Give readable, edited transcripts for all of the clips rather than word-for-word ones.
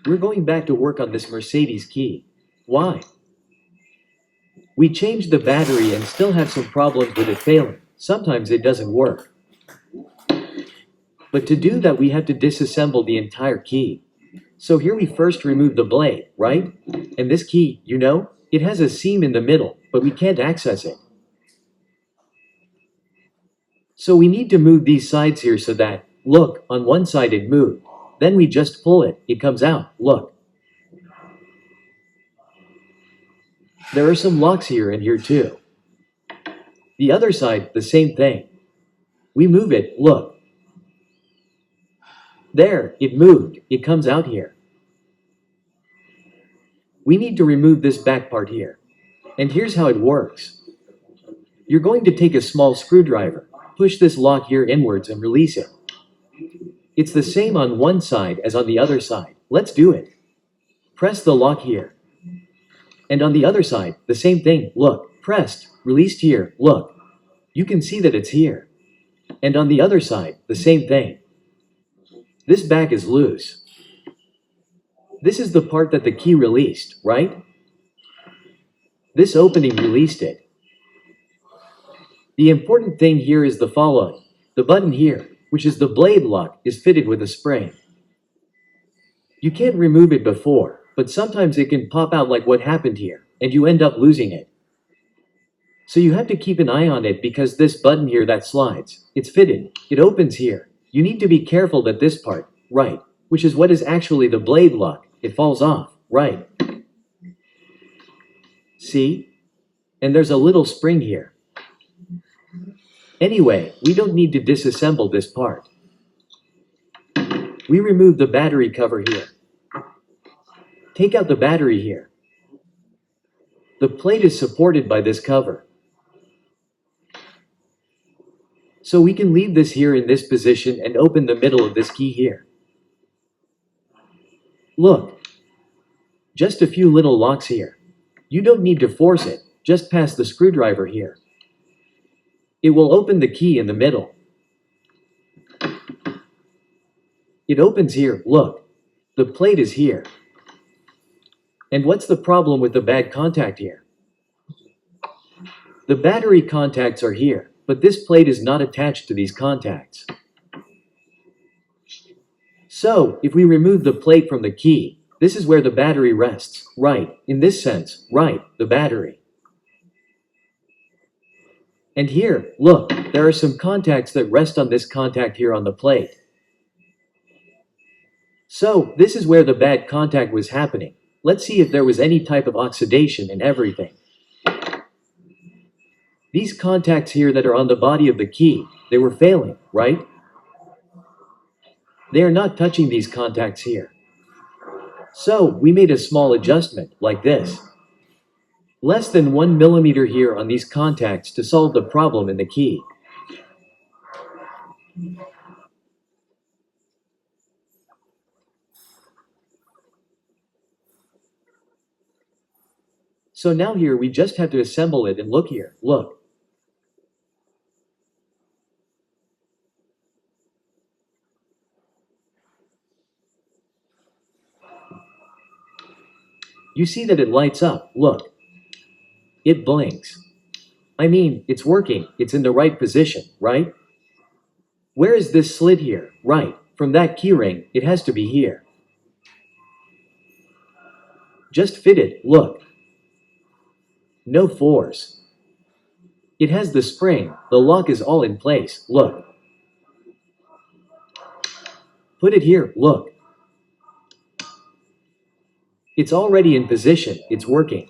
We're going back to work on this Mercedes key. Why? We changed the battery and still have some problems with it failing. Sometimes it doesn't work. But to do that we have to disassemble the entire key. So here we first remove the blade, right? And this key, it has a seam in the middle, but we can't access it. So we need to move these sides here so that, look, on one side it moved. Then we just pull it, it comes out, look. There are some locks here and here too. The other side, the same thing. We move it, look. There, it moved, it comes out here. We need to remove this back part here. And here's how it works. You're going to take a small screwdriver, push this lock here inwards and release it. It's the same on one side as on the other side. Let's do it. Press the lock here. And on the other side, the same thing, look, pressed, released here, look. You can see that it's here. And on the other side, the same thing. This back is loose. This is the part that the key released, right? This opening released it. The important thing here is the following. The button here, which is the blade lock, is fitted with a spring. You can't remove it before, but sometimes it can pop out like what happened here, and you end up losing it. So you have to keep an eye on it because this button here that slides, it's fitted, it opens here. You need to be careful that this part, right, which is what is actually the blade lock, it falls off, right? See? And there's a little spring here. Anyway, we don't need to disassemble this part. We remove the battery cover here. Take out the battery here. The plate is supported by this cover. So we can leave this here in this position and open the middle of this key here. Look. Just a few little locks here. You don't need to force it, just pass the screwdriver here. It will open the key in the middle. It opens here, look. The plate is here. And what's the problem with the bad contact here? The battery contacts are here, but this plate is not attached to these contacts. So, if we remove the plate from the key, this is where the battery rests, right, in this sense, right, the battery. And here, look, there are some contacts that rest on this contact here on the plate. So, this is where the bad contact was happening. Let's see if there was any type of oxidation and everything. These contacts here that are on the body of the key, they were failing, right? They are not touching these contacts here. So, we made a small adjustment, like this. Less than 1 millimeter here on these contacts to solve the problem in the key. So now here we just have to assemble it and look here, look. You see that it lights up, look. It blinks. I mean, it's working, it's in the right position, right? Where is this slit here? Right, from that keyring, it has to be here. Just fit it, look. No force. It has the spring, the lock is all in place, look. Put it here, look. It's already in position, it's working.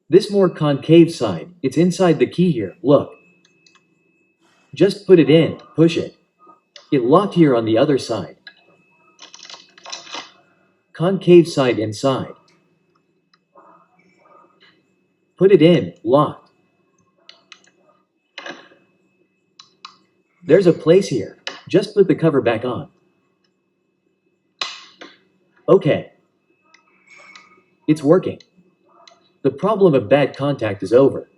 This more concave side, it's inside the key here, look. Just put it in, push it. It locked here on the other side. Concave side inside. Put it in, locked. There's a place here. Just put the cover back on. Okay. It's working. The problem of bad contact is over.